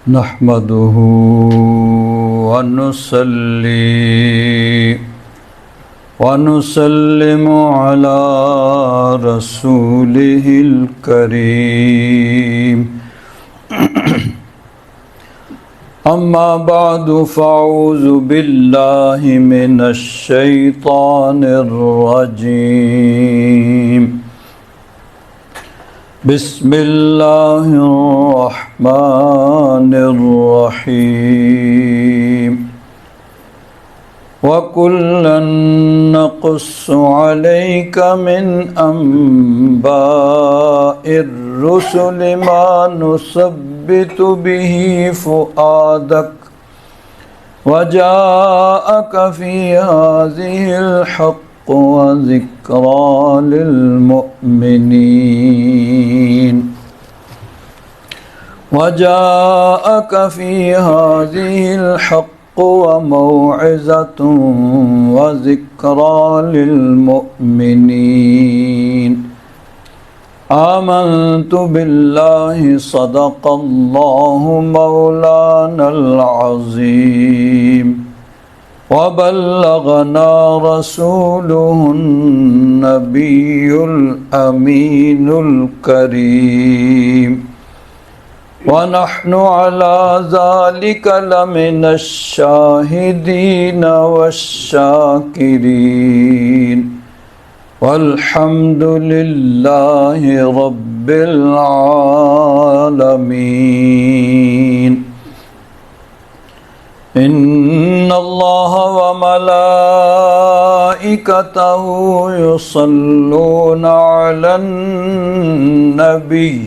نحمده ونصلي ونسلم على رسوله الكريم أما بعد فأعوذ بالله من الشيطان الرجيم بسم الله الرحمن الرحيم وَكُلًّا نَّقُصُّ عَلَيْكَ مِنْ أَنبَاءِ الرُّسُلِ مَا نُثَبِّتُ بِهِ فُؤَادَكَ وَجَاءَكَ فِي هَٰذِهِ الْحَقُّ وَذِكْرَىٰ لِلْمُؤْمِنِينَ وَجَاءَكَ فِي هَٰذِهِ الْحَقُّ وموعظة وذكرى للمؤمنين آمنت بالله صدق الله مولانا العظيم وبلغنا رسوله النبي الأمين الكريم ونحن على ذلك لمن الشاهدين والشاكرين والحمد لله رب العالمين إن الله وملائكته يصلون على النبي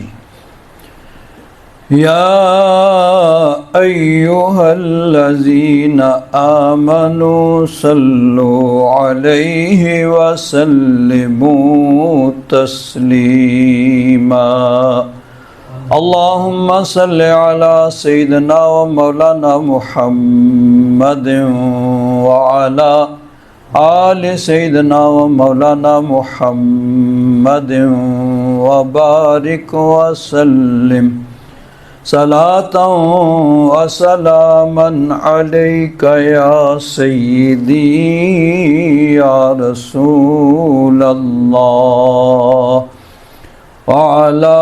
يا أيها الذين آمنوا صلوا عليه وسلموا تسليما اللهم صل على سيدنا ومولانا محمد وعلى آل سيدنا ومولانا محمد وبارك وسلم صلاة وسلاما عليك يا سيدي يا رسول الله وعلى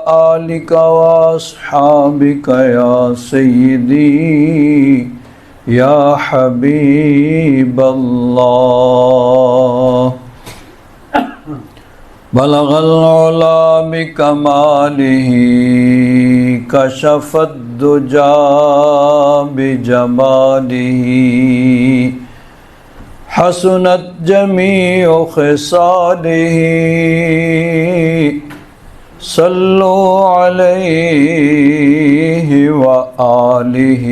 آلك وأصحابك يا سيدي يا حبيب الله بلغ العلا بکمالہ کشف الدجا بجمالہ حسنت جمیع خصالہ صلوا علیہ وآلہ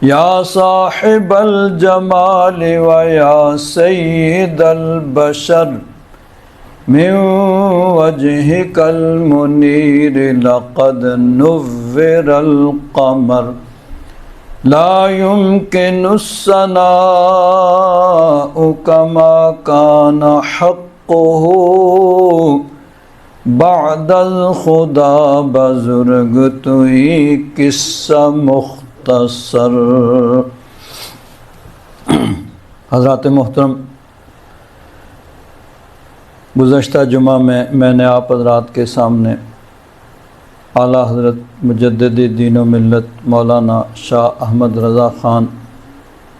یا صاحب الجمال ویا سید البشر من وجهك المنیر لقد نور القمر لا يمكن الثناء كما كان حقه بعد الخدا بزرگ توئی قصہ مختصر۔ حضرات محترم، گزشتہ جمعہ میں نے آپ حضرات کے سامنے اعلیٰ حضرت مجدد دین و ملت مولانا شاہ احمد رضا خان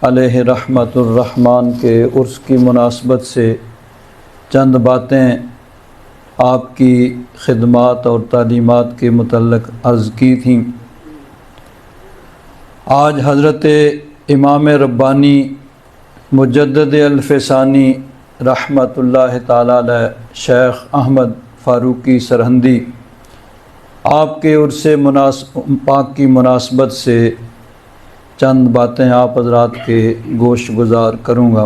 علیہ رحمت الرحمن کے عرس کی مناسبت سے چند باتیں آپ کی خدمات اور تعلیمات کے متعلق عرض کی تھیں۔ آج حضرت امام ربانی مجدد الفسانی رحمت اللہ تعالی علیہ شیخ احمد فاروقی سرہندی آپ کے عرس پاک کی مناسبت سے چند باتیں آپ حضرات کے گوش گزار کروں گا۔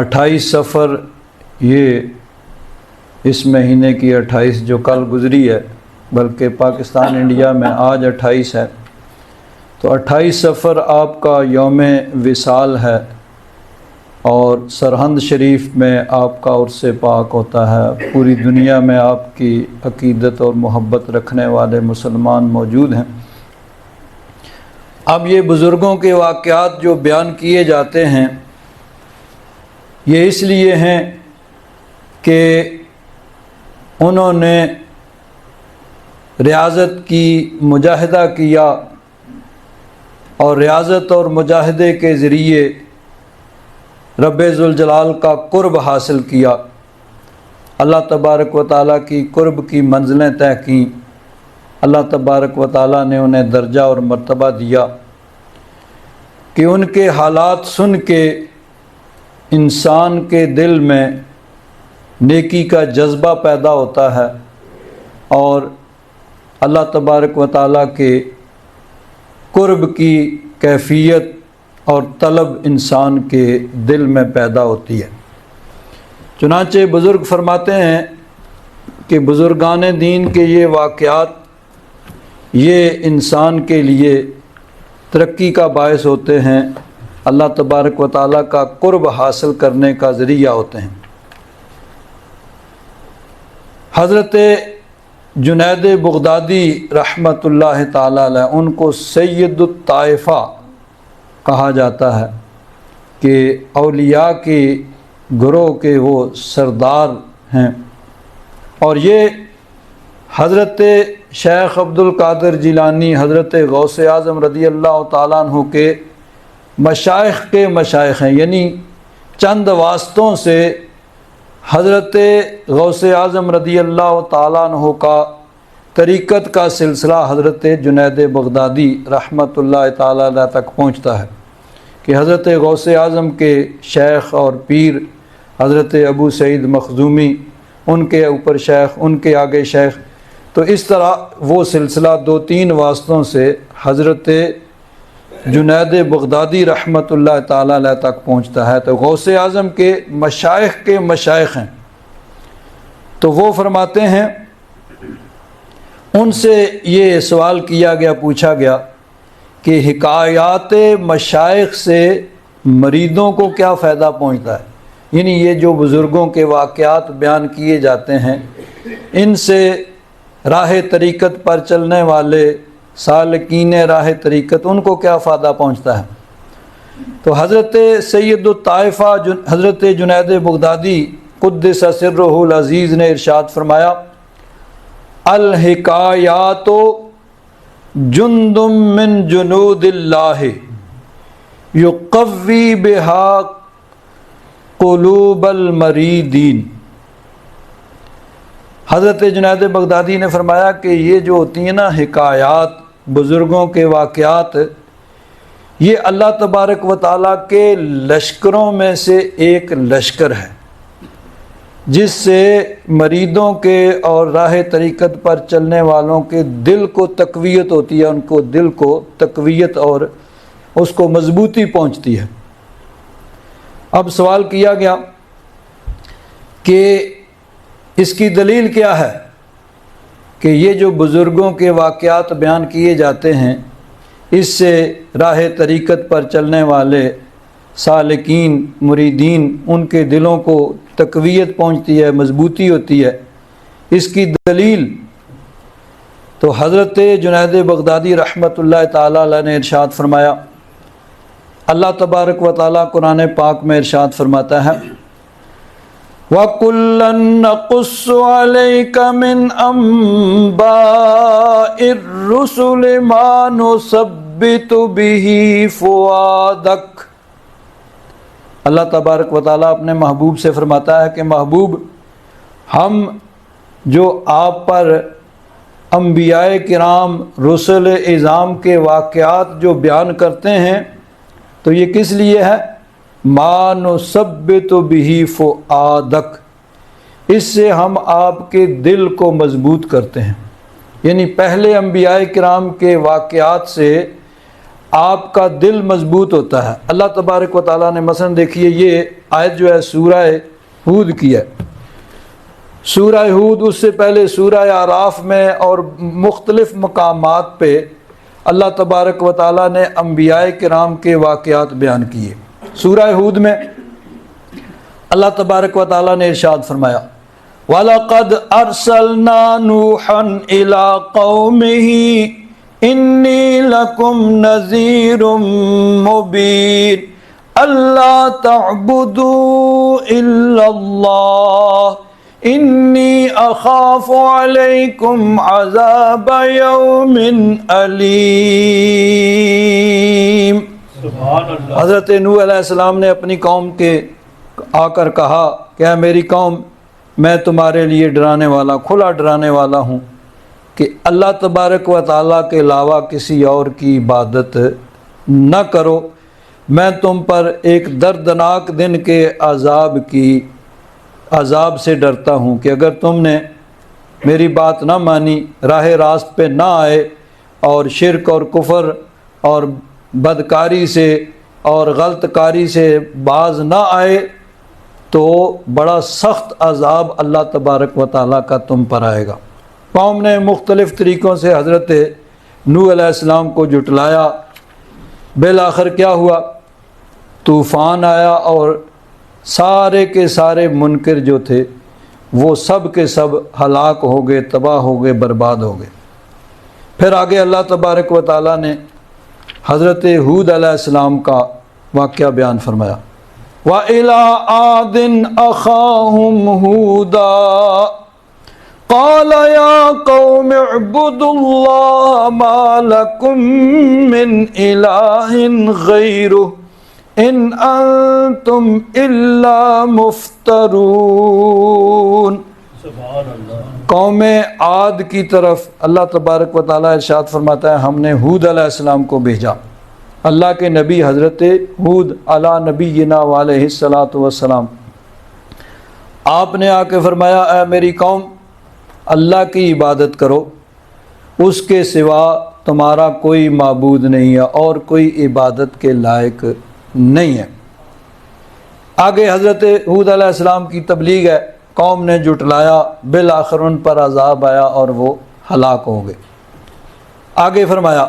28 صفر، یہ اس مہینے کی 28 جو کل گزری ہے، بلکہ پاکستان انڈیا میں آج 28 ہے، تو 28 صفر آپ کا یوم وصال ہے، اور سرہند شریف میں آپ کا عرس پاک ہوتا ہے۔ پوری دنیا میں آپ کی عقیدت اور محبت رکھنے والے مسلمان موجود ہیں۔ اب یہ بزرگوں کے واقعات جو بیان کیے جاتے ہیں یہ اس لیے ہیں کہ انہوں نے ریاضت کی، مجاہدہ کیا، اور ریاضت اور مجاہدے کے ذریعے رب ذوالجلال کا قرب حاصل کیا، اللہ تبارک و تعالیٰ کی قرب کی منزلیں طے کیں، اللہ تبارک و تعالیٰ نے انہیں درجہ اور مرتبہ دیا کہ ان کے حالات سن کے انسان کے دل میں نیکی کا جذبہ پیدا ہوتا ہے اور اللہ تبارک و تعالیٰ کے قرب کی کیفیت اور طلب انسان کے دل میں پیدا ہوتی ہے۔ چنانچہ بزرگ فرماتے ہیں کہ بزرگان دین کے یہ واقعات یہ انسان کے لیے ترقی کا باعث ہوتے ہیں، اللہ تبارک و تعالیٰ کا قرب حاصل کرنے کا ذریعہ ہوتے ہیں۔ حضرت جنید بغدادی رحمۃ اللہ تعالیٰ علیہ، ان کو سید الطائفہ کہا جاتا ہے کہ اولیاء کے گروہ کے وہ سردار ہیں، اور یہ حضرت شیخ عبد القادر جیلانی، حضرت غوث اعظم رضی اللہ تعالیٰ عنہ کے مشائخ کے مشائخ ہیں، یعنی چند واسطوں سے حضرت غوث اعظم رضی اللہ تعالیٰ عنہ کا طریقت کا سلسلہ حضرت جنید بغدادی رحمۃ اللہ تعالیٰ علیہ تک پہنچتا ہے کہ حضرت غوث اعظم کے شیخ اور پیر حضرت ابو سعید مخزومی، ان کے اوپر شیخ، ان کے آگے شیخ، تو اس طرح وہ سلسلہ 2-3 واسطوں سے حضرت جنید بغدادی رحمۃ اللہ تعالیٰ علیہ تک پہنچتا ہے۔ تو غوث اعظم کے مشائخ کے مشائخ ہیں۔ تو وہ فرماتے ہیں، ان سے یہ سوال کیا گیا، پوچھا گیا کہ حکایات مشائخ سے مریدوں کو کیا فائدہ پہنچتا ہے، یعنی یہ جو بزرگوں کے واقعات بیان کیے جاتے ہیں ان سے راہ طریقت پر چلنے والے سالکین راہ طریقت ان کو کیا فائدہ پہنچتا ہے۔ تو حضرت سید الطائفہ حضرت جنید بغدادی قدس سرہ العزیز نے ارشاد فرمایا، الحکایات جند من جنود اللہ یقوی بہا قلوب المریدین۔ حضرت جنید بغدادی نے فرمایا کہ یہ جو ہوتی ہیں نا حکایات، بزرگوں کے واقعات، یہ اللہ تبارک و تعالیٰ کے لشکروں میں سے ایک لشکر ہے جس سے مریدوں کے اور راہ طریقت پر چلنے والوں کے دل کو تقویت ہوتی ہے، ان کو دل کو تقویت اور اس کو مضبوطی پہنچتی ہے۔ اب سوال کیا گیا کہ اس کی دلیل کیا ہے کہ یہ جو بزرگوں کے واقعات بیان کیے جاتے ہیں اس سے راہ طریقت پر چلنے والے سالکین، مریدین، ان کے دلوں کو تقویت پہنچتی ہے، مضبوطی ہوتی ہے، اس کی دلیل تو حضرت جنید بغدادی رحمۃ اللہ تعالیٰ علیہ نے ارشاد فرمایا، اللہ تبارک و تعالیٰ قرآن پاک میں ارشاد فرماتا ہے، وَكُلًّا نَقُصُّ عَلَيْكَ مِنْ أَنْبَاءِ الرُّسُلِ مَا نُثَبِّتُ بِهِ فُؤَادَكَ۔ اللہ تبارک و تعالیٰ اپنے محبوب سے فرماتا ہے کہ محبوب، ہم جو آپ پر انبیاء کرام، رسل اعظام کے واقعات جو بیان کرتے ہیں تو یہ کس لیے ہے؟ ما نثبت بہ فؤادک، اس سے ہم آپ کے دل کو مضبوط کرتے ہیں، یعنی پہلے انبیاء کرام کے واقعات سے آپ کا دل مضبوط ہوتا ہے۔ اللہ تبارک و تعالیٰ نے مثلا دیکھیے یہ آیت جو ہے سورہ ہود کی ہے، سورہ ہود، اس سے پہلے سورہ اعراف میں اور مختلف مقامات پہ اللہ تبارک و تعالیٰ نے انبیاء کرام کے واقعات بیان کیے۔ سورہ ہود میں اللہ تبارک و تعالیٰ نے ارشاد فرمایا وَلَقَدْ أَرْسَلْنَا نُوحًا إِلَىٰ قَوْمِهِ إِنِّي لَكُمْ نَذِيرٌ مُّبِينٌ أَلَّا تَعْبُدُوا إِلَّا اللَّهَ إِنِّي أَخَافُ عَلَيْكُمْ عَذَابَ يَوْمٍ أَلِيمٍ۔ حضرت نوح علیہ السلام نے اپنی قوم کے آ کر کہا کہ اے میری قوم، میں تمہارے لیے ڈرانے والا، کھلا ڈرانے والا ہوں کہ اللہ تبارک و تعالیٰ کے علاوہ کسی اور کی عبادت نہ کرو۔ میں تم پر ایک دردناک دن کے عذاب سے ڈرتا ہوں کہ اگر تم نے میری بات نہ مانی، راہ راست پہ نہ آئے اور شرک اور کفر اور بدکاری سے اور غلط کاری سے باز نہ آئے تو بڑا سخت عذاب اللہ تبارک و تعالیٰ کا تم پر آئے گا۔ قوم نے مختلف طریقوں سے حضرت نوح علیہ السلام کو جھٹلایا۔ بالآخر کیا ہوا؟ طوفان آیا اور سارے کے سارے منکر جو تھے وہ سب کے سب ہلاک ہو گئے، تباہ ہو گئے، برباد ہو گئے۔ پھر آگے اللہ تبارک و تعالیٰ نے حضرت ہود علیہ السلام کا واقعہ بیان فرمایا وَإِلَىٰ عَادٍ أَخَاهُمْ هُودًا قَالَ يَا قَوْمِ اعْبُدُوا اللَّهَ مَا لَكُم مِّنْ إِلَٰهٍ غَيْرُهُ إِنْ أَنتُمْ إِلَّا مُفْتَرُونَ۔ قوم عاد کی طرف اللہ تبارک و تعالیٰ ارشاد فرماتا ہے ہم نے ہود علیہ السلام کو بھیجا، اللہ کے نبی حضرت ہود علی نبینا علیہ الصلاۃ والسلام۔ آپ نے آ کے فرمایا اے میری قوم، اللہ کی عبادت کرو، اس کے سوا تمہارا کوئی معبود نہیں ہے اور کوئی عبادت کے لائق نہیں ہے۔ آگے حضرت ہود علیہ السلام کی تبلیغ ہے، قوم نے جھٹلایا، بالآخر ان پر عذاب آیا اور وہ ہلاک ہو گئے۔ آگے فرمایا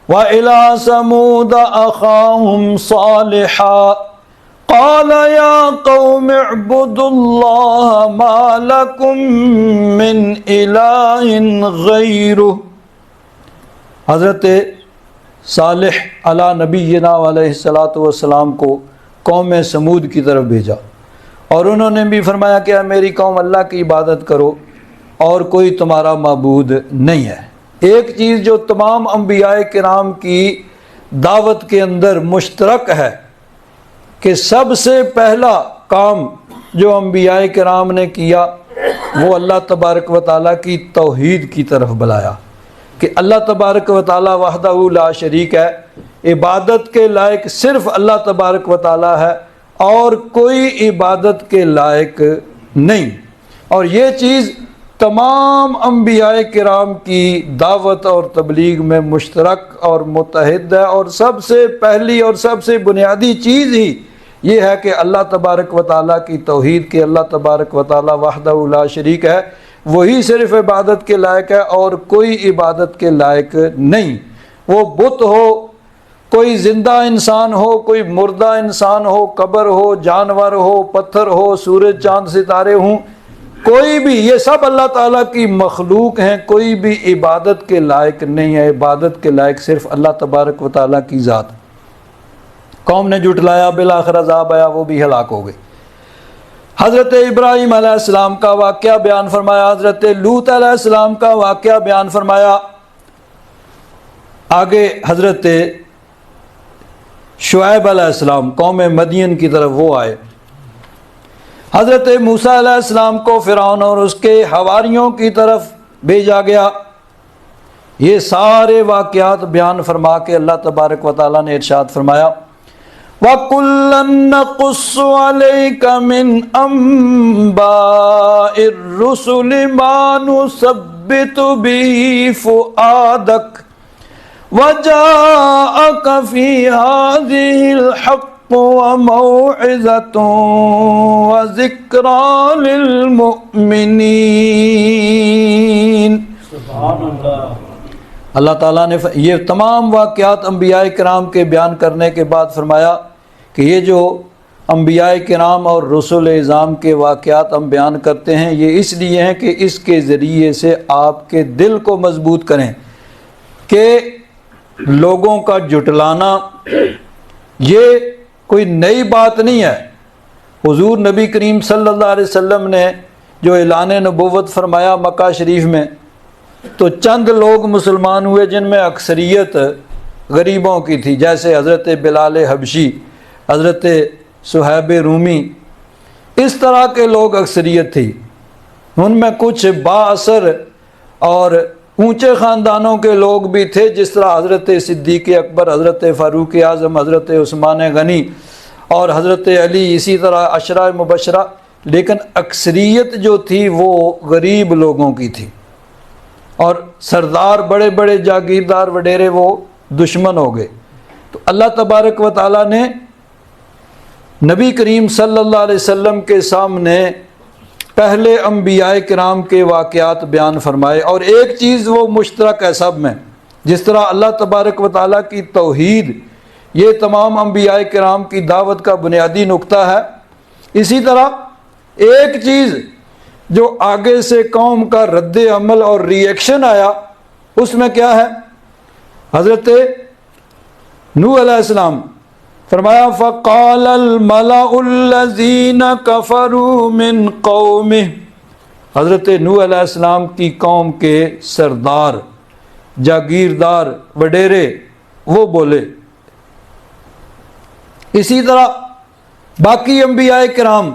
وَإِلَىٰ ثَمُودَ أَخَاهُمْ صَالِحًا قَالَ يَا قَوْمِ اعْبُدُوا اللَّهَ مَا لَكُم مِّنْ إِلَٰهٍ غَيْرُهُ۔ حضرت صالح علی نبینا علیہ الصلاۃ والسلام کو قوم سمود کی طرف بھیجا اور انہوں نے بھی فرمایا کہ میری قوم اللہ کی عبادت کرو اور کوئی تمہارا معبود نہیں ہے۔ ایک چیز جو تمام انبیاء کرام کی دعوت کے اندر مشترک ہے کہ سب سے پہلا کام جو انبیاء کرام نے کیا وہ اللہ تبارک و تعالیٰ کی توحید کی طرف بلایا کہ اللہ تبارک و تعالیٰ وحدہ لا شریک ہے، عبادت کے لائق صرف اللہ تبارک و تعالیٰ ہے اور کوئی عبادت کے لائق نہیں۔ اور یہ چیز تمام انبیاء کرام کی دعوت اور تبلیغ میں مشترک اور متحد ہے، اور سب سے پہلی اور سب سے بنیادی چیز ہی یہ ہے کہ اللہ تبارک و تعالیٰ کی توحید، کہ اللہ تبارک و تعالیٰ وحدہ لا شریک ہے، وہی صرف عبادت کے لائق ہے اور کوئی عبادت کے لائق نہیں۔ وہ بت ہو، کوئی زندہ انسان ہو، کوئی مردہ انسان ہو، قبر ہو، جانور ہو، پتھر ہو، سورج چاند ستارے ہوں، کوئی بھی، یہ سب اللہ تعالیٰ کی مخلوق ہیں، کوئی بھی عبادت کے لائق نہیں ہے۔ عبادت کے لائق صرف اللہ تبارک و تعالیٰ کی ذات۔ قوم نے جھٹلایا، بالآخر عذاب آیا، وہ بھی ہلاک ہو گئے۔ حضرت ابراہیم علیہ السلام کا واقعہ بیان فرمایا، حضرت لوط علیہ السلام کا واقعہ بیان فرمایا۔ آگے حضرت شعیب علیہ السلام قوم مدین کی طرف وہ آئے۔ حضرت موسیٰ علیہ السلام کو فرعون اور اس کے حواریوں کی طرف بھیجا گیا۔ یہ سارے واقعات بیان فرما کے اللہ تبارک و تعالیٰ نے ارشاد فرمایا وَكُلًّا نَّقُصُّ عَلَيْكَ مِنْ أَنبَاءِ الرُّسُلِ مَا نُثَبِّتُ بِهِ فُؤَادَكَ وَجَاءَكَ فِي هَٰذِهِ الْحَقُّ وَمَوْعِظَةٌ وَذِكْرَىٰ لِلْمُؤْمِنِينَ۔ اللہ تعالیٰ نے یہ تمام واقعات انبیاء کرام کے بیان کرنے کے بعد فرمایا کہ یہ جو انبیاء کرام اور رسول اعظام کے واقعات ہم بیان کرتے ہیں، یہ اس لیے ہیں کہ اس کے ذریعے سے آپ کے دل کو مضبوط کریں کہ لوگوں کا جھٹلانا یہ کوئی نئی بات نہیں ہے۔ حضور نبی کریم صلی اللہ علیہ وسلم نے جو اعلان نبوت فرمایا مکہ شریف میں، تو چند لوگ مسلمان ہوئے جن میں اکثریت غریبوں کی تھی، جیسے حضرت بلال حبشی، حضرت صہیب رومی، اس طرح کے لوگ اکثریت تھی۔ ان میں کچھ با اثر اور اونچے خاندانوں کے لوگ بھی تھے، جس طرح حضرت صدیق اکبر، حضرت فاروق اعظم، حضرت عثمان غنی اور حضرت علی، اسی طرح عشرہ مبشرہ، لیکن اکثریت جو تھی وہ غریب لوگوں کی تھی، اور سردار بڑے بڑے جاگیردار وڈیرے وہ دشمن ہو گئے۔ تو اللہ تبارک و تعالیٰ نے نبی کریم صلی اللہ علیہ وسلم کے سامنے پہلے انبیاء کرام کے واقعات بیان فرمائے، اور ایک چیز وہ مشترک ہے سب میں، جس طرح اللہ تبارک و تعالیٰ کی توحید یہ تمام انبیاء کرام کی دعوت کا بنیادی نقطہ ہے، اسی طرح ایک چیز جو آگے سے قوم کا رد عمل اور ریئیکشن آیا، اس میں کیا ہے؟ حضرت نوح علیہ السلام فرمایا فَقَالَ الْمَلَأُ الَّذِينَ كَفَرُوا مِنْ قَوْمِهِ، حضرت نوح علیہ السلام کی قوم کے سردار، جاگیردار، وڈیرے وہ بولے۔ اسی طرح باقی انبیاء کرام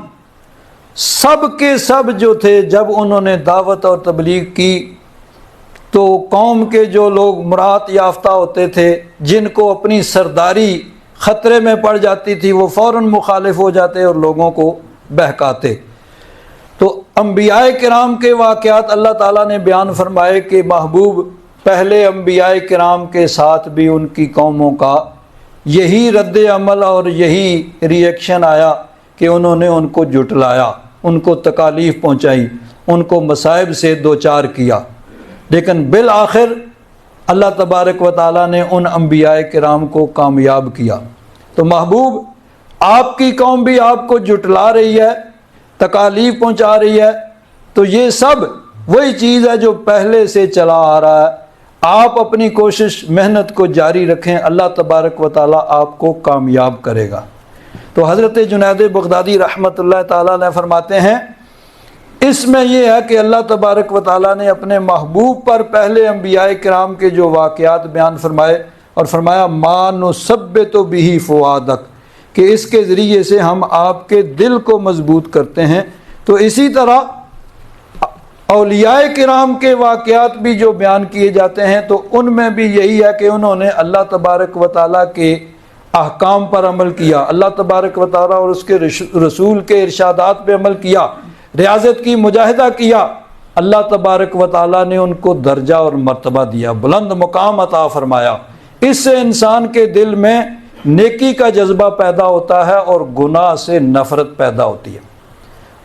سب کے سب جو تھے، جب انہوں نے دعوت اور تبلیغ کی تو قوم کے جو لوگ مراعات یافتہ ہوتے تھے، جن کو اپنی سرداری خطرے میں پڑ جاتی تھی، وہ فوراً مخالف ہو جاتے اور لوگوں کو بہکاتے۔ تو انبیاء کرام کے واقعات اللہ تعالیٰ نے بیان فرمائے کہ محبوب پہلے انبیاء کرام کے ساتھ بھی ان کی قوموں کا یہی رد عمل اور یہی ریئیکشن آیا کہ انہوں نے ان کو جھٹلایا، ان کو تکالیف پہنچائی، ان کو مصائب سے دوچار کیا، لیکن بالآخر اللہ تبارک و تعالیٰ نے ان انبیاء کرام کو کامیاب کیا۔ تو محبوب آپ کی قوم بھی آپ کو جھٹلا رہی ہے، تکالیف پہنچا رہی ہے، تو یہ سب وہی چیز ہے جو پہلے سے چلا آ رہا ہے۔ آپ اپنی کوشش محنت کو جاری رکھیں، اللہ تبارک و تعالیٰ آپ کو کامیاب کرے گا۔ تو حضرت جنید بغدادی رحمۃ اللہ تعالیٰ نے فرماتے ہیں اس میں یہ ہے کہ اللہ تبارک و تعالیٰ نے اپنے محبوب پر پہلے انبیاء کرام کے جو واقعات بیان فرمائے اور فرمایا ما نثبت بہ فؤادک، کہ اس کے ذریعے سے ہم آپ کے دل کو مضبوط کرتے ہیں۔ تو اسی طرح اولیاء کرام کے واقعات بھی جو بیان کیے جاتے ہیں تو ان میں بھی یہی ہے کہ انہوں نے اللہ تبارک و تعالیٰ کے احکام پر عمل کیا، اللہ تبارک و تعالیٰ اور اس کے رسول کے ارشادات پہ عمل کیا، ریاضت کی، مجاہدہ کیا، اللہ تبارک و تعالیٰ نے ان کو درجہ اور مرتبہ دیا، بلند مقام عطا فرمایا۔ اس سے انسان کے دل میں نیکی کا جذبہ پیدا ہوتا ہے اور گناہ سے نفرت پیدا ہوتی ہے۔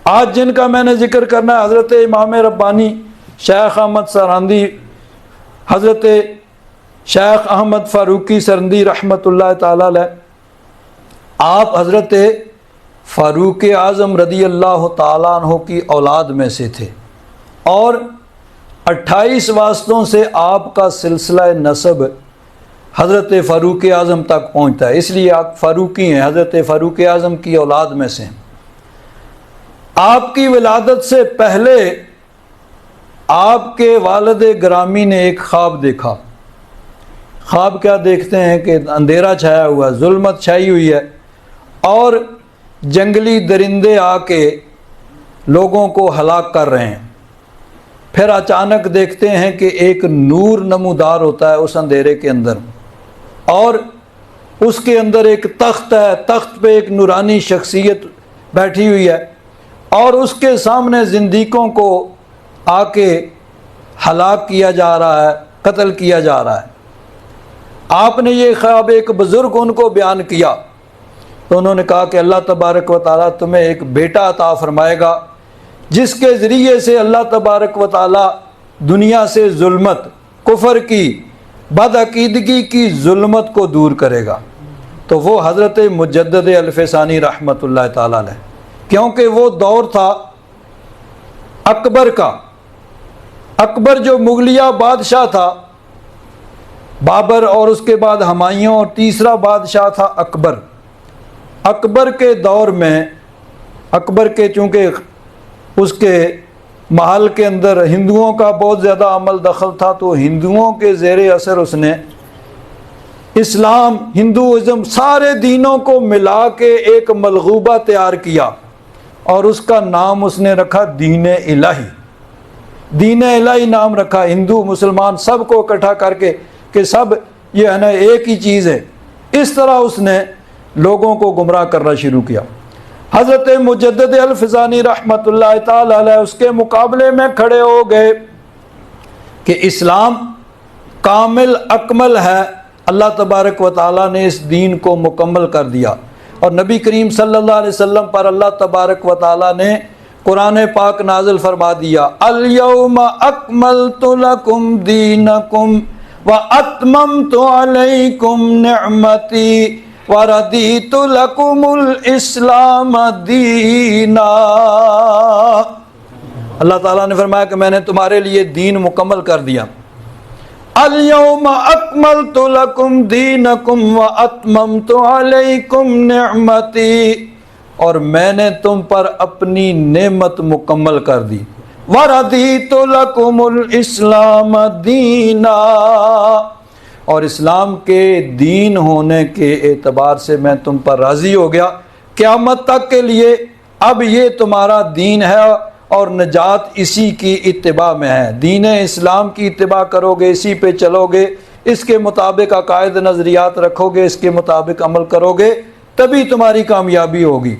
آج جن کا میں نے ذکر کرنا ہے، حضرت امام ربانی شیخ احمد سرہندی، حضرت شیخ احمد فاروقی سرہندی رحمۃ اللہ تعالی علیہ، آپ حضرت فاروق اعظم رضی اللہ تعالیٰ عنہ کی اولاد میں سے تھے، اور 28 واسطوں سے آپ کا سلسلہ نسب حضرت فاروق اعظم تک پہنچتا ہے، اس لیے آپ فاروقی ہیں، حضرت فاروق اعظم کی اولاد میں سے ہیں۔ آپ کی ولادت سے پہلے آپ کے والد گرامی نے ایک خواب دیکھا۔ خواب کیا دیکھتے ہیں کہ اندھیرا چھایا ہوا، ظلمت چھائی ہوئی ہے، اور جنگلی درندے آ کے لوگوں کو ہلاک کر رہے ہیں۔ پھر اچانک دیکھتے ہیں کہ ایک نور نمودار ہوتا ہے اس اندھیرے کے اندر، اور اس کے اندر ایک تخت ہے، تخت پہ ایک نورانی شخصیت بیٹھی ہوئی ہے، اور اس کے سامنے زندیقوں کو آ کے ہلاک کیا جا رہا ہے، قتل کیا جا رہا ہے۔ آپ نے یہ خواب ایک بزرگ ان کو بیان کیا تو انہوں نے کہا کہ اللہ تبارک و تعالیٰ تمہیں ایک بیٹا عطا فرمائے گا جس کے ذریعے سے اللہ تبارک و تعالیٰ دنیا سے ظلمت، کفر کی، بدعقیدگی کی ظلمت کو دور کرے گا۔ تو وہ حضرت مجدد الفسانی رحمۃ اللہ تعالی علیہ، کیونکہ وہ دور تھا اکبر کا۔ اکبر جو مغلیہ بادشاہ تھا، بابر اور اس کے بعد ہمایوں، اور تیسرا بادشاہ تھا اکبر۔ اکبر کے دور میں، اکبر کے چونکہ اس کے محل کے اندر ہندوؤں کا بہت زیادہ عمل دخل تھا، تو ہندوؤں کے زیر اثر اس نے اسلام، ہندوازم، سارے دینوں کو ملا کے ایک ملغوبہ تیار کیا، اور اس کا نام اس نے رکھا دین الہی۔ دین الہی نام رکھا، ہندو مسلمان سب کو اکٹھا کر کے کہ سب یہ ہے نا ایک ہی چیز ہے۔ اس طرح اس نے لوگوں کو گمراہ کرنا شروع کیا۔ حضرت مجدد الفسانی رحمۃ اللہ تعالی علیہ اس کے مقابلے میں کھڑے ہو گئے کہ اسلام کامل اکمل ہے، اللہ تبارک و تعالیٰ نے اس دین کو مکمل کر دیا، اور نبی کریم صلی اللہ علیہ وسلم پر اللہ تبارک و تعالیٰ نے قرآن پاک نازل فرما دیا، الیوم اکملت لکم دینکم واتممت علیکم نعمتی وردیت لکم الاسلام دینا۔ اللہ تعالیٰ نے فرمایا کہ میں نے تمہارے لیے دین مکمل کر دیا۔ الیوم اکملت لکم دینکم واتممت علیکم نعمتی، اور میں نے تم پر اپنی نعمت مکمل کر دی، وردیت لکم الاسلام دینا، اور اسلام کے دین ہونے کے اعتبار سے میں تم پر راضی ہو گیا قیامت تک کے لیے۔ اب یہ تمہارا دین ہے اور نجات اسی کی اتباع میں ہے۔ دین اسلام کی اتباع کرو گے، اسی پہ چلو گے، اس کے مطابق عقائد نظریات رکھو گے، اس کے مطابق عمل کرو گے، تبھی تمہاری کامیابی ہوگی۔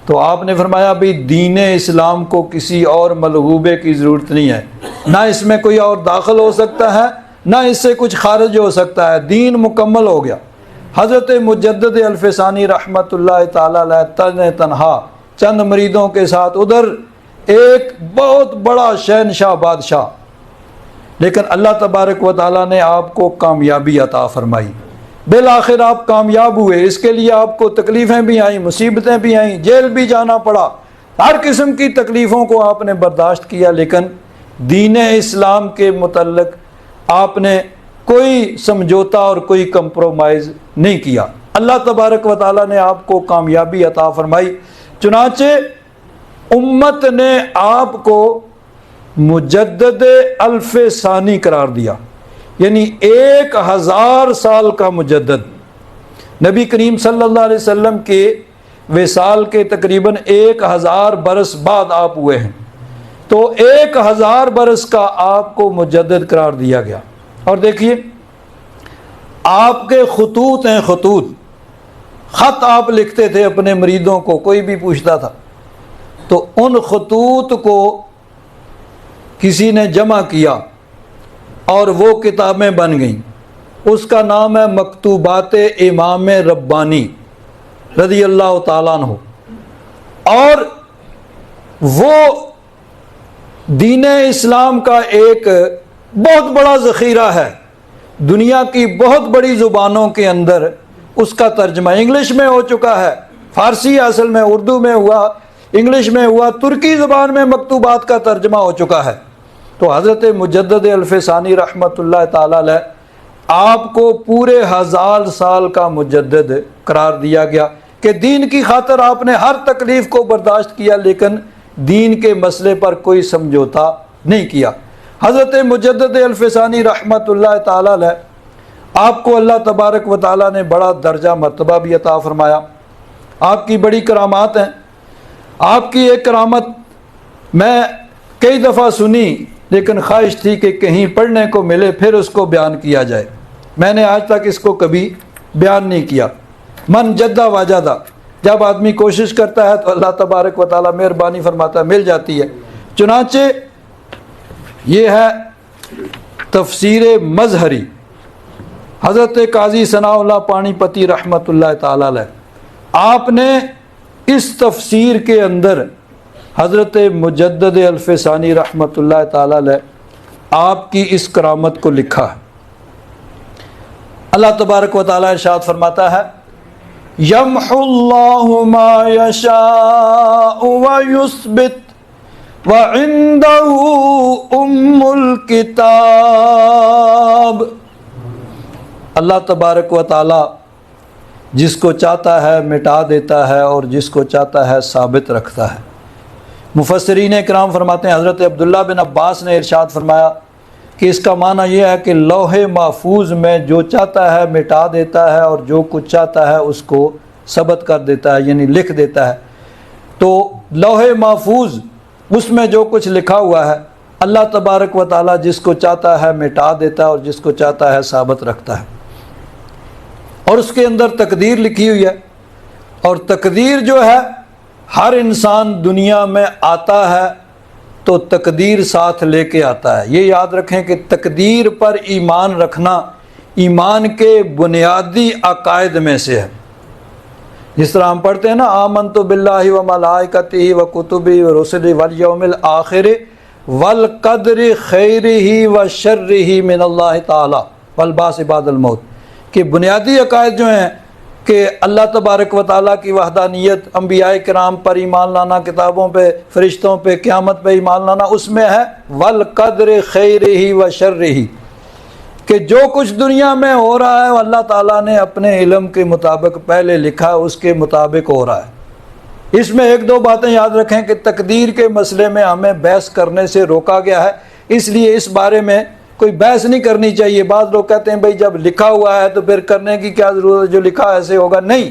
تو آپ نے فرمایا بھی دین اسلام کو کسی اور ملغوبے کی ضرورت نہیں ہے، نہ اس میں کوئی اور داخل ہو سکتا ہے، نہ اس سے کچھ خارج ہو سکتا ہے، دین مکمل ہو گیا۔ حضرت مجدد الفسانی رحمۃ اللہ تعالی علیہ تنہا چند مریدوں کے ساتھ ادھر ایک بہت بڑا شہنشاہ بادشاہ، لیکن اللہ تبارک و تعالیٰ نے آپ کو کامیابی عطا فرمائی، بالآخر آپ کامیاب ہوئے۔ اس کے لیے آپ کو تکلیفیں بھی آئیں، مصیبتیں بھی آئیں، جیل بھی جانا پڑا، ہر قسم کی تکلیفوں کو آپ نے برداشت کیا، لیکن دین اسلام کے متعلق آپ نے کوئی سمجھوتا اور کوئی کمپرومائز نہیں کیا۔ اللہ تبارک و تعالیٰ نے آپ کو کامیابی عطا فرمائی، چنانچہ امت نے آپ کو مجدد الفسانی قرار دیا، یعنی 1000 سال کا مجدد۔ نبی کریم صلی اللہ علیہ وسلم کے وصال کے تقریباً 1000 برس بعد آپ ہوئے ہیں، تو 1000 برس کا آپ کو مجدد قرار دیا گیا۔ اور دیکھیے آپ کے خطوط ہیں، خط آپ لکھتے تھے اپنے مریدوں کو، کوئی بھی پوچھتا تھا تو ان خطوط کو کسی نے جمع کیا اور وہ کتابیں بن گئیں۔ اس کا نام ہے مکتوبات امام ربانی رضی اللہ تعالیٰ عنہ، اور وہ دین اسلام کا ایک بہت بڑا ذخیرہ ہے۔ دنیا کی بہت بڑی زبانوں کے اندر اس کا ترجمہ انگلش میں ہو چکا ہے، فارسی اصل میں، اردو میں ہوا، انگلش میں ہوا، ترکی زبان میں مکتوبات کا ترجمہ ہو چکا ہے۔ تو حضرت مجدد الفسانی رحمۃ اللہ تعالی علیہ آپ کو پورے 1000 سال کا مجدد قرار دیا گیا کہ دین کی خاطر آپ نے ہر تکلیف کو برداشت کیا، لیکن دین کے مسئلے پر کوئی سمجھوتا نہیں کیا۔ حضرت مجدد الفسانی رحمۃ اللہ تعالی علیہ آپ کو اللہ تبارک و تعالیٰ نے بڑا درجہ مرتبہ بھی عطا فرمایا، آپ کی بڑی کرامات ہیں۔ آپ کی ایک کرامت میں کئی دفعہ سنی، لیکن خواہش تھی کہ کہیں پڑھنے کو ملے پھر اس کو بیان کیا جائے، میں نے آج تک اس کو کبھی بیان نہیں کیا۔ من جدہ واجدہ، جب آدمی کوشش کرتا ہے تو اللہ تبارک و تعالیٰ مہربانی فرماتا ہے، مل جاتی ہے۔ چنانچہ یہ ہے تفسیر مظہری، حضرت قاضی ثناء اللہ پانی پتی رحمۃ اللہ تعالی علیہ، آپ نے اس تفسیر کے اندر حضرت مجدد الفسانی رحمۃ اللہ تعالی علیہ آپ کی اس کرامت کو لکھا ہے۔ اللہ تبارک و تعالیٰ ارشاد فرماتا ہے یمحو اللہ ما یشاء ویثبت وعندہ ام الکتاب۔ اللہ تبارک و تعالی جس کو چاہتا ہے مٹا دیتا ہے اور جس کو چاہتا ہے ثابت رکھتا ہے۔ مفسرین اکرام فرماتے ہیں، حضرت عبداللہ بن عباس نے ارشاد فرمایا کہ اس کا معنی یہ ہے کہ لوح محفوظ میں جو چاہتا ہے مٹا دیتا ہے اور جو کچھ چاہتا ہے اس کو ثبت کر دیتا ہے، یعنی لکھ دیتا ہے۔ تو لوح محفوظ اس میں جو کچھ لکھا ہوا ہے اللہ تبارک و تعالی جس کو چاہتا ہے مٹا دیتا ہے اور جس کو چاہتا ہے ثابت رکھتا ہے، اور اس کے اندر تقدیر لکھی ہوئی ہے۔ اور تقدیر جو ہے ہر انسان دنیا میں آتا ہے تو تقدیر ساتھ لے کے آتا ہے۔ یہ یاد رکھیں کہ تقدیر پر ایمان رکھنا ایمان کے بنیادی عقائد میں سے ہے۔ جس طرح ہم پڑھتے ہیں نا، آمنت باللہ و ملائکتہ و کتبہ و رسلہ والیوم الآخر والقدر خیرہ و شرہ من اللہ تعالی والبعث بعد الموت، کہ بنیادی عقائد جو ہیں کہ اللہ تبارک و تعالیٰ کی وحدانیت، انبیاء کرام پر ایمان لانا، کتابوں پہ، فرشتوں پہ، قیامت پہ ایمان لانا، اس میں ہے والقدر خیرہ و شرہ، کہ جو کچھ دنیا میں ہو رہا ہے اللہ تعالیٰ نے اپنے علم کے مطابق پہلے لکھا، اس کے مطابق ہو رہا ہے۔ اس میں ایک دو باتیں یاد رکھیں کہ تقدیر کے مسئلے میں ہمیں بحث کرنے سے روکا گیا ہے، اس لیے اس بارے میں کوئی بحث نہیں کرنی چاہیے۔ بعض لوگ کہتے ہیں بھائی جب لکھا ہوا ہے تو پھر کرنے کی کیا ضرورت ہے، جو لکھا ایسے ہوگا۔ نہیں،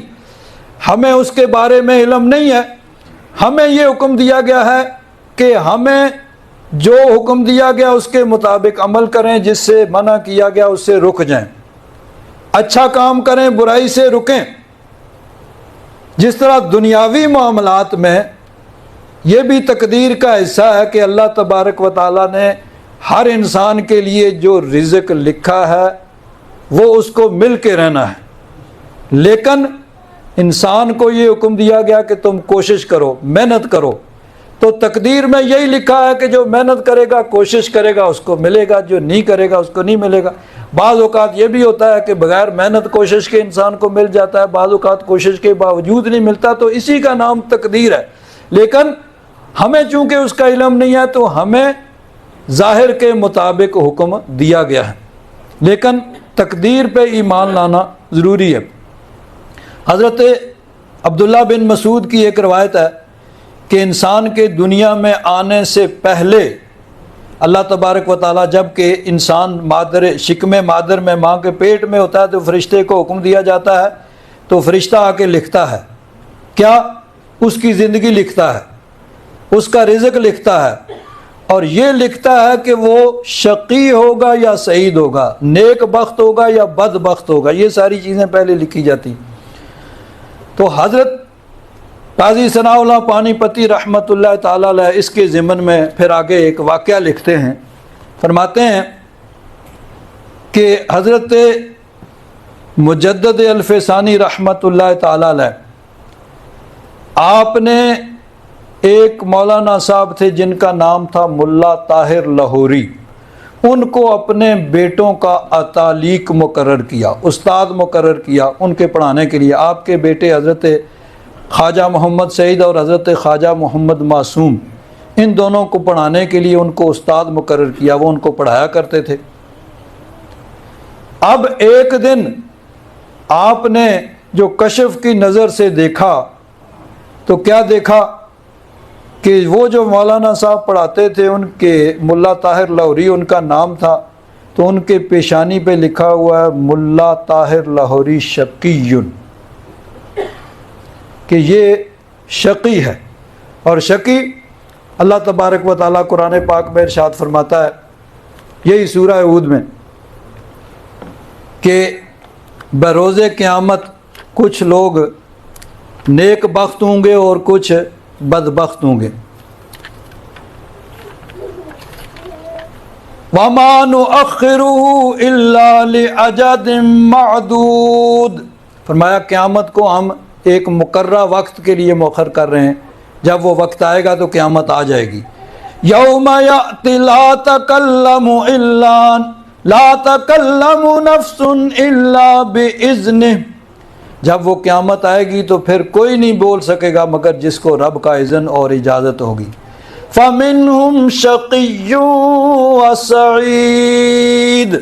ہمیں اس کے بارے میں علم نہیں ہے، ہمیں یہ حکم دیا گیا ہے کہ ہمیں جو حکم دیا گیا اس کے مطابق عمل کریں، جس سے منع کیا گیا اس سے رک جائیں، اچھا کام کریں، برائی سے رکیں۔ جس طرح دنیاوی معاملات میں یہ بھی تقدیر کا حصہ ہے کہ اللہ تبارک و تعالیٰ نے ہر انسان کے لیے جو رزق لکھا ہے وہ اس کو مل کے رہنا ہے، لیکن انسان کو یہ حکم دیا گیا کہ تم کوشش کرو، محنت کرو۔ تو تقدیر میں یہی لکھا ہے کہ جو محنت کرے گا، کوشش کرے گا، اس کو ملے گا، جو نہیں کرے گا اس کو نہیں ملے گا۔ بعض اوقات یہ بھی ہوتا ہے کہ بغیر محنت کوشش کے انسان کو مل جاتا ہے، بعض اوقات کوشش کے باوجود نہیں ملتا، تو اسی کا نام تقدیر ہے۔ لیکن ہمیں چونکہ اس کا علم نہیں ہے تو ہمیں ظاہر کے مطابق حکم دیا گیا ہے، لیکن تقدیر پہ ایمان لانا ضروری ہے۔ حضرت عبداللہ بن مسعود کی ایک روایت ہے کہ انسان کے دنیا میں آنے سے پہلے اللہ تبارک و تعالیٰ جب کہ انسان شکم مادر میں ماں کے پیٹ میں ہوتا ہے تو فرشتے کو حکم دیا جاتا ہے، تو فرشتہ آ کے لکھتا ہے، کیا؟ اس کی زندگی لکھتا ہے، اس کا رزق لکھتا ہے، اور یہ لکھتا ہے کہ وہ شقی ہوگا یا سعید ہوگا، نیک بخت ہوگا یا بد بخت ہوگا، یہ ساری چیزیں پہلے لکھی جاتی۔ تو حضرت قاضی ثناء اللہ پانی پتی رحمۃ اللہ تعالی علیہ اس کے ضمن میں پھر آگے ایک واقعہ لکھتے ہیں، فرماتے ہیں کہ حضرت مجدد الفسانی رحمۃ اللہ تعالی علیہ، آپ نے ایک مولانا صاحب تھے جن کا نام تھا ملا طاہر لاہوری، ان کو اپنے بیٹوں کا اتالیق مقرر کیا، استاد مقرر کیا ان کے پڑھانے کے لیے۔ آپ کے بیٹے حضرت خواجہ محمد سعید اور حضرت خواجہ محمد معصوم، ان دونوں کو پڑھانے کے لیے ان کو استاد مقرر کیا، وہ ان کو پڑھایا کرتے تھے۔ اب ایک دن آپ نے جو کشف کی نظر سے دیکھا تو کیا دیکھا کہ وہ جو مولانا صاحب پڑھاتے تھے ان کے ملا طاہر لاہوری ان کا نام تھا، تو ان کے پیشانی پہ لکھا ہوا ہے ملا طاہر لاہوری شقیٌ، کہ یہ شقی ہے۔ اور شقی اللہ تبارک و تعالیٰ قرآن پاک میں ارشاد فرماتا ہے، یہی سورہ ہود میں، کہ بروز قیامت کچھ لوگ نیک بخت ہوں گے اور کچھ بدبخت ہوں گے۔ وَمَا نُؤَخِّرُهُ إِلَّا لِأَجَلٍ مَّعْدُودٍ، فرمایا قیامت کو ہم ایک مقررہ وقت کے لیے مؤخر کر رہے ہیں، جب وہ وقت آئے گا تو قیامت آ جائے گی۔ یوم یأتی لا تکلم نفس الا بإذنہ، جب وہ قیامت آئے گی تو پھر کوئی نہیں بول سکے گا مگر جس کو رب کا اذن اور اجازت ہوگی۔ فَمِنْهُمْ شَقِيٌّ وَسَعِيدٌ،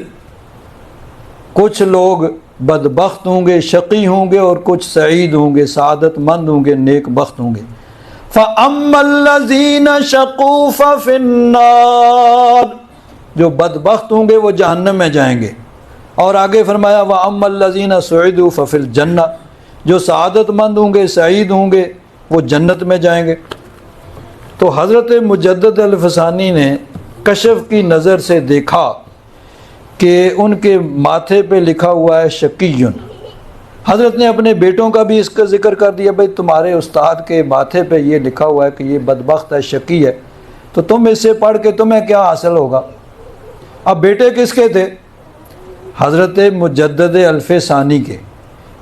کچھ لوگ بدبخت ہوں گے، شقی ہوں گے، اور کچھ سعید ہوں گے، سعادت مند ہوں گے، نیک بخت ہوں گے۔ فَأَمَّا الَّذِينَ شَقُوا فَفِي النَّارِ، جو بدبخت ہوں گے وہ جہنم میں جائیں گے۔ اور آگے فرمایا وَأَمَّا الَّذِينَ سُعِدُوا فَفِي الْجَنَّةِ، جو سعادت مند ہوں گے، سعید ہوں گے، وہ جنت میں جائیں گے۔ تو حضرت مجدد الفسانی نے کشف کی نظر سے دیکھا کہ ان کے ماتھے پہ لکھا ہوا ہے شقیٌ۔ حضرت نے اپنے بیٹوں کا بھی اس کا ذکر کر دیا، بھائی تمہارے استاد کے ماتھے پہ یہ لکھا ہوا ہے کہ یہ بدبخت ہے، شقی ہے، تو تم اس سے پڑھ کے تمہیں کیا حاصل ہوگا۔ اب بیٹے کس کے تھے؟ حضرت مجدد الفسانی کے،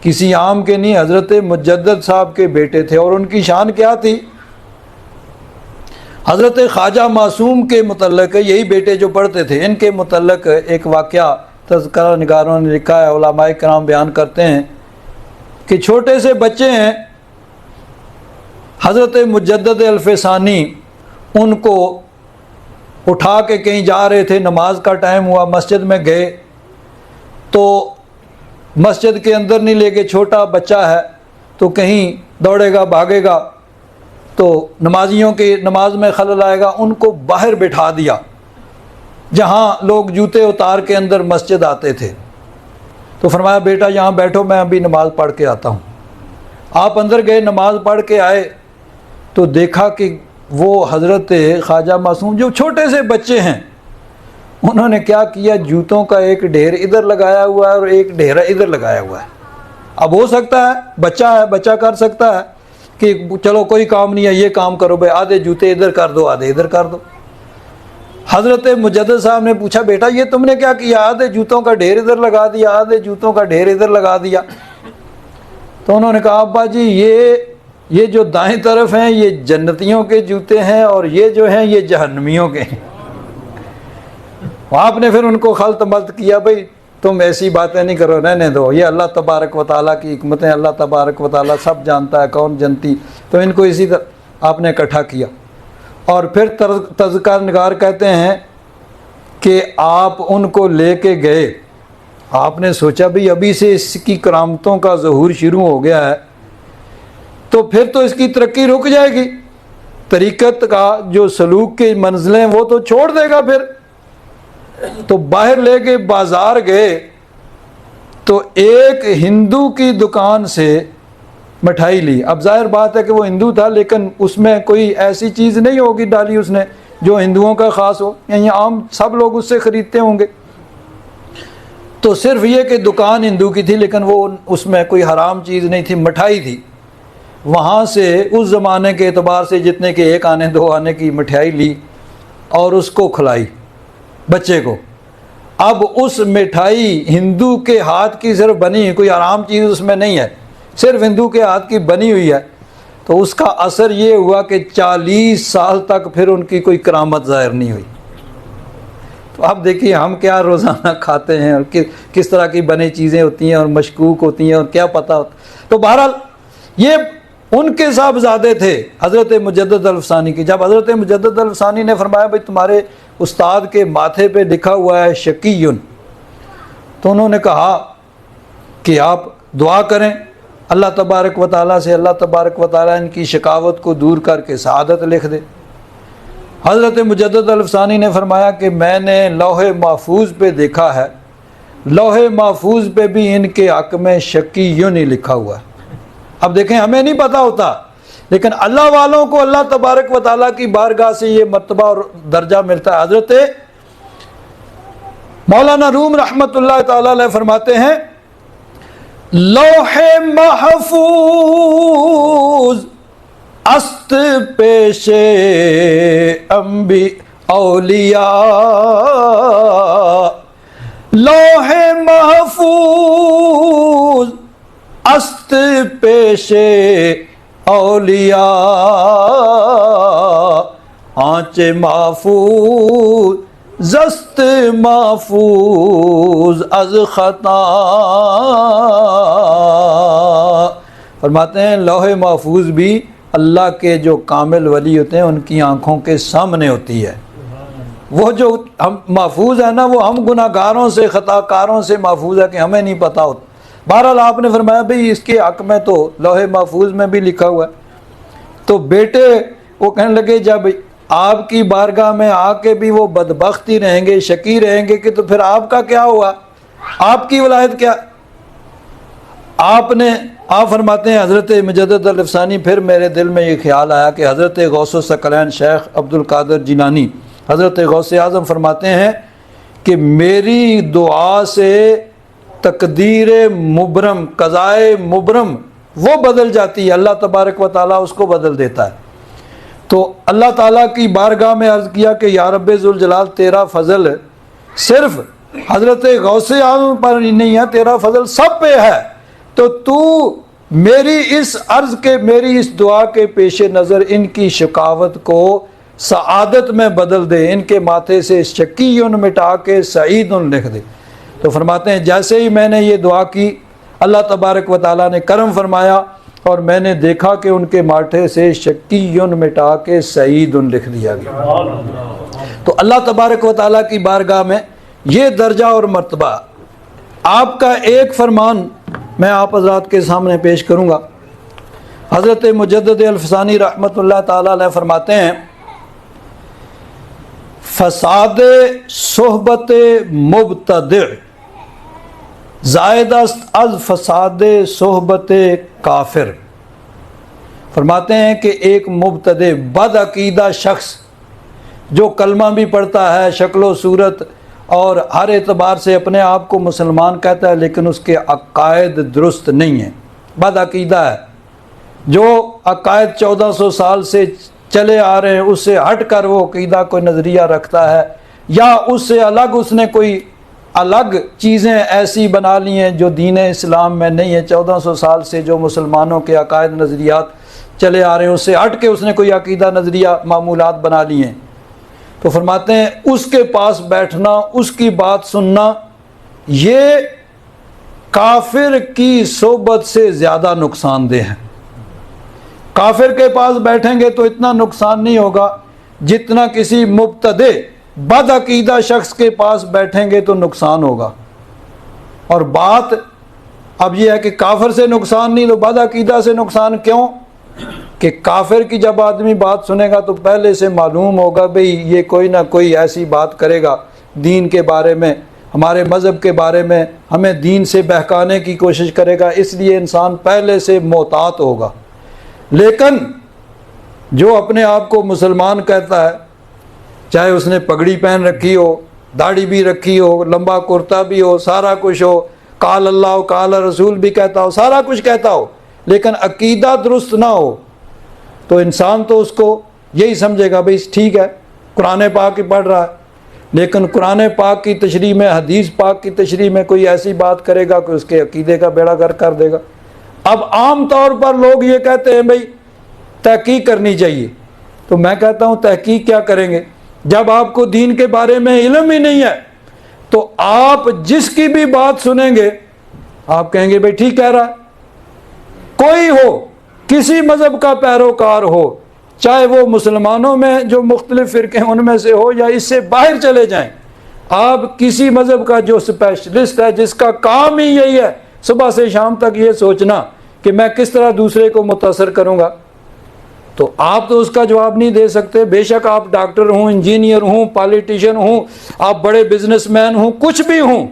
کسی عام کے نہیں، حضرت مجدد صاحب کے بیٹے تھے۔ اور ان کی شان کیا تھی؟ حضرت خواجہ معصوم کے متعلق، یہی بیٹے جو پڑھتے تھے، ان کے متعلق ایک واقعہ تذکرہ نگاروں نے لکھا ہے، علماء کرام بیان کرتے ہیں کہ چھوٹے سے بچے ہیں، حضرت مجدد الفسانی ان کو اٹھا کے کہیں جا رہے تھے، نماز کا ٹائم ہوا، مسجد میں گئے تو مسجد کے اندر نہیں لے گئے، چھوٹا بچہ ہے تو کہیں دوڑے گا، بھاگے گا تو نمازیوں کی نماز میں خلل آئے گا، ان کو باہر بٹھا دیا جہاں لوگ جوتے اتار کے اندر مسجد آتے تھے۔ تو فرمایا بیٹا یہاں بیٹھو، میں ابھی نماز پڑھ کے آتا ہوں۔ آپ اندر گئے، نماز پڑھ کے آئے تو دیکھا کہ وہ حضرت خواجہ معصوم جو چھوٹے سے بچے ہیں، انہوں نے کیا کیا، جوتوں کا ایک ڈھیر ادھر لگایا ہوا ہے اور ایک ڈھیرا ادھر لگایا ہوا ہے۔ اب ہو سکتا ہے بچہ کر سکتا ہے کہ چلو کوئی کام نہیں ہے، یہ کام کرو بھائی، آدھے جوتے ادھر کر دو، آدھے ادھر کر دو۔ حضرت مجدد صاحب نے پوچھا بیٹا یہ تم نے کیا کیا؟ آدھے جوتوں کا ڈھیر ادھر لگا دیا، آدھے جوتوں کا ڈھیر ادھر لگا دیا۔ تو انہوں نے کہا ابا جی یہ جو دائیں طرف ہیں یہ جنتیوں کے جوتے ہیں، اور یہ جو ہیں یہ جہنمیوں کے ہیں۔ آپ نے پھر ان کو خلط ملط کیا، بھائی تم ایسی باتیں نہیں کرو، رہنے دو، یہ اللہ تبارک و تعالیٰ کی حکمتیں، اللہ تبارک و تعالیٰ سب جانتا ہے، کون جنتی۔ تو ان کو اسی طرح آپ نے اکٹھا کیا۔ اور پھر تذکرہ نگار کہتے ہیں کہ آپ ان کو لے کے گئے، آپ نے سوچا بھئی ابھی سے اس کی کرامتوں کا ظہور شروع ہو گیا ہے تو پھر تو اس کی ترقی رک جائے گی، طریقت کا جو سلوک کی منزلیں وہ تو چھوڑ دے گا پھر۔ تو باہر لے کے بازار گئے تو ایک ہندو کی دکان سے مٹھائی لی۔ اب ظاہر بات ہے کہ وہ ہندو تھا، لیکن اس میں کوئی ایسی چیز نہیں ہوگی ڈالی اس نے جو ہندوؤں کا خاص ہو، یعنی عام سب لوگ اس سے خریدتے ہوں گے۔ تو صرف یہ کہ دکان ہندو کی تھی، لیکن وہ اس میں کوئی حرام چیز نہیں تھی، مٹھائی تھی۔ وہاں سے اس زمانے کے اعتبار سے جتنے کے 1 آنے 2 آنے کی مٹھائی لی اور اس کو کھلائی بچے کو۔ اب اس مٹھائی ہندو کے ہاتھ کی صرف بنی، کوئی حرام چیز اس میں نہیں ہے، صرف ہندو کے ہاتھ کی بنی ہوئی ہے۔ تو اس کا اثر یہ ہوا کہ 40 سال تک پھر ان کی کوئی کرامت ظاہر نہیں ہوئی۔ تو اب دیکھیے ہم کیا روزانہ کھاتے ہیں اور کس طرح کی بنی چیزیں ہوتی ہیں اور مشکوک ہوتی ہیں اور کیا پتہ ہوتا۔ تو بہرحال یہ ان کے صاحبزادے تھے حضرت مجدد الفسانی کی۔ جب حضرت مجدد الفسانی نے فرمایا بھائی تمہارے استاد کے ماتھے پہ لکھا ہوا ہے شقیٌ، تو انہوں نے کہا کہ آپ دعا کریں اللہ تبارک و تعالیٰ سے، اللہ تبارک و تعالیٰ ان کی شقاوت کو دور کر کے سعادت لکھ دے۔ حضرت مجدد الفسانی نے فرمایا کہ میں نے لوح محفوظ پہ دیکھا ہے، لوح محفوظ پہ بھی ان کے حق میں شقیٌ ہی لکھا ہوا ہے۔ اب دیکھیں ہمیں نہیں پتہ ہوتا، لیکن اللہ والوں کو اللہ تبارک و تعالیٰ کی بارگاہ سے یہ مرتبہ اور درجہ ملتا ہے۔ حضرت مولانا روم رحمۃ اللہ تعالیٰ علیہ فرماتے ہیں لوح محفوظ است پیش اولیاء، لوح محفوظ است پیش اولیاء، آنچ محفوظ زست محفوظ از خطا، فرماتے ہیں لوح محفوظ بھی اللہ کے جو کامل ولی ہوتے ہیں ان کی آنکھوں کے سامنے ہوتی ہے. وہ جو ہم محفوظ ہے نا وہ ہم گناہ گاروں سے خطا کاروں سے محفوظ ہے کہ ہمیں نہیں پتہ ہوتا. بہرحال آپ نے فرمایا بھئی اس کے حق میں تو لوح محفوظ میں بھی لکھا ہوا ہے. تو بیٹے وہ کہنے لگے جب آپ کی بارگاہ میں آ کے بھی وہ بدبخت ہی رہیں گے, شقی رہیں گے کہ تو پھر آپ کا کیا ہوا, آپ کی ولایت کیا. آپ فرماتے ہیں حضرت مجدد الافسانی پھر میرے دل میں یہ خیال آیا کہ حضرت غوث الثقلین شیخ عبد القادر جیلانی حضرت غوث اعظم فرماتے ہیں کہ میری دعا سے تقدیر مبرم, قضائے مبرم وہ بدل جاتی ہے, اللہ تبارک و تعالیٰ اس کو بدل دیتا ہے. تو اللہ تعالیٰ کی بارگاہ میں عرض کیا کہ یا رب ذوالجلال تیرا فضل صرف حضرت غوث اعظم پر نہیں ہے, تیرا فضل سب پہ ہے. تو میری اس عرض کے, میری اس دعا کے پیش نظر ان کی شقاوت کو سعادت میں بدل دے, ان کے ماتھے سے شقیٌ مٹا کے سعید لکھ دے. تو فرماتے ہیں جیسے ہی میں نے یہ دعا کی اللہ تبارک و تعالیٰ نے کرم فرمایا اور میں نے دیکھا کہ ان کے ماتھے سے شقیٌ مٹا کے سعید لکھ دیا گیا. تو اللہ تبارک و تعالیٰ کی بارگاہ میں یہ درجہ اور مرتبہ. آپ کا ایک فرمان میں آپ حضرات کے سامنے پیش کروں گا. حضرت مجدد الفسانی رحمۃ اللہ تعالیٰ علیہ فرماتے ہیں فساد صحبت مبتدع زائد است از فساد صحبت کافر. فرماتے ہیں کہ ایک مبتدع بد عقیدہ شخص جو کلمہ بھی پڑھتا ہے, شکل و صورت اور ہر اعتبار سے اپنے آپ کو مسلمان کہتا ہے, لیکن اس کے عقائد درست نہیں ہیں, بد عقیدہ ہے, جو عقائد 1400 سال سے چلے آ رہے ہیں اس سے ہٹ کر وہ عقیدہ کوئی نظریہ رکھتا ہے, یا اس سے الگ اس نے کوئی الگ چیزیں ایسی بنا لی ہیں جو دین اسلام میں نہیں ہے. 1400 سال سے جو مسلمانوں کے عقائد نظریات چلے آ رہے ہیں اس سے ہٹ کے اس نے کوئی عقیدہ نظریہ معمولات بنا لی ہیں. تو فرماتے ہیں اس کے پاس بیٹھنا, اس کی بات سننا, یہ کافر کی صحبت سے زیادہ نقصان دہ ہے. کافر کے پاس بیٹھیں گے تو اتنا نقصان نہیں ہوگا جتنا کسی مبتدع بد عقیدہ شخص کے پاس بیٹھیں گے تو نقصان ہوگا. اور بات اب یہ ہے کہ کافر سے نقصان نہیں تو بد عقیدہ سے نقصان کیوں؟ کہ کافر کی جب آدمی بات سنے گا تو پہلے سے معلوم ہوگا بھئی یہ کوئی نہ کوئی ایسی بات کرے گا دین کے بارے میں, ہمارے مذہب کے بارے میں, ہمیں دین سے بہکانے کی کوشش کرے گا, اس لیے انسان پہلے سے محتاط ہوگا. لیکن جو اپنے آپ کو مسلمان کہتا ہے, چاہے اس نے پگڑی پہن رکھی ہو, داڑھی بھی رکھی ہو, لمبا کرتا بھی ہو, سارا کچھ ہو, قال اللہ و قال رسول بھی کہتا ہو, سارا کچھ کہتا ہو, لیکن عقیدہ درست نہ ہو, تو انسان تو اس کو یہی سمجھے گا بھئی ٹھیک ہے قرآن پاک ہی پڑھ رہا ہے, لیکن قرآن پاک کی تشریح میں, حدیث پاک کی تشریح میں کوئی ایسی بات کرے گا کہ اس کے عقیدے کا بیڑا غرق کر دے گا. اب عام طور پر لوگ یہ کہتے ہیں بھئی تحقیق کرنی چاہیے, تو میں کہتا ہوں تحقیق کیا کریں گے جب آپ کو دین کے بارے میں علم ہی نہیں ہے. تو آپ جس کی بھی بات سنیں گے آپ کہیں گے بھئی ٹھیک کہہ رہا ہے, کوئی ہو, کسی مذہب کا پیروکار ہو, چاہے وہ مسلمانوں میں جو مختلف فرقے ہیں ان میں سے ہو یا اس سے باہر چلے جائیں, آپ کسی مذہب کا جو اسپیشلسٹ ہے جس کا کام ہی یہی ہے صبح سے شام تک یہ سوچنا کہ میں کس طرح دوسرے کو متاثر کروں گا, تو آپ تو اس کا جواب نہیں دے سکتے. بے شک آپ ڈاکٹر ہوں, انجینئر ہوں, پالیٹیشین ہوں, آپ بڑے بزنس مین ہوں, کچھ بھی ہوں,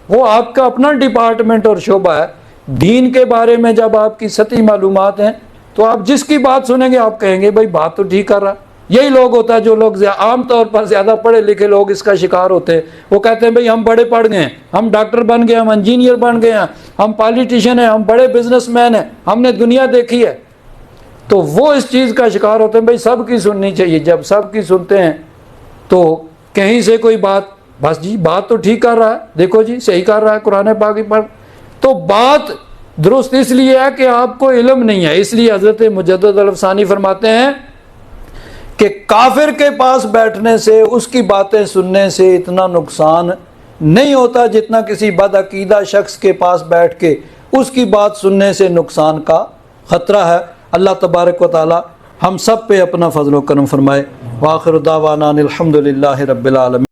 وہ آپ کا اپنا ڈپارٹمنٹ اور شعبہ ہے. دین کے بارے میں جب آپ کی سطحی معلومات ہیں تو آپ جس کی بات سنیں گے آپ کہیں گے بھائی بات تو ٹھیک کر رہا. یہی لوگ ہوتا ہے جو لوگ عام طور پر زیادہ پڑھے لکھے لوگ اس کا شکار ہوتے ہیں. وہ کہتے ہیں بھائی ہم بڑے پڑھ گئے ہیں, ہم ڈاکٹر بن گئے, ہم انجینئر بن گئے ہیں, ہم پالیٹیشین ہیں, ہم بڑے بزنس مین ہیں, ہم نے دنیا دیکھی ہے. تو وہ اس چیز کا شکار ہوتے ہیں بھائی سب کی سننی چاہیے. جب سب کی سنتے ہیں تو کہیں سے کوئی بات, بس جی بات تو ٹھیک کر رہا ہے, دیکھو جی صحیح کر رہا ہے, قرآن پاک ہی پڑھ. تو بات درست اس لیے ہے کہ آپ کو علم نہیں ہے. اس لیے حضرت مجدد الافسانی فرماتے ہیں کہ کافر کے پاس بیٹھنے سے, اس کی باتیں سننے سے اتنا نقصان نہیں ہوتا جتنا کسی بد عقیدہ شخص کے پاس بیٹھ کے اس کی بات سننے سے نقصان کا خطرہ ہے۔ اللہ تبارک و تعالی ہم سب پہ اپنا فضل و کرم فرمائے۔ وآخر دعوانا الحمدللہ رب العالمین۔